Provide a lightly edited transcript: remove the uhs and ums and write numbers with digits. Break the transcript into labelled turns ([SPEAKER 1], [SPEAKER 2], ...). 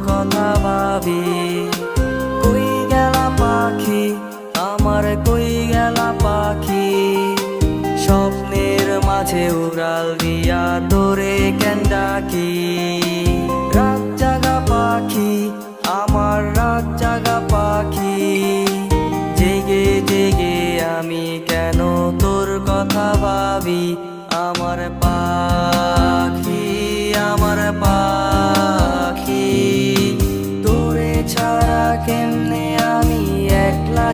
[SPEAKER 1] কথা ভাবি। কই গেলা পাখি আমার, কই গেলা পাখি, স্বপ্নের মাঝে উড়াল দিয়া তোরে কেন ডাকি। রাত জাগা পাখি আমার, রাত জাগা পাখি, জেগে জেগে আমি কেন তোর কথা ভাবি। আমার পাখি, আমার পাখি, তোরে ছাড়া কেন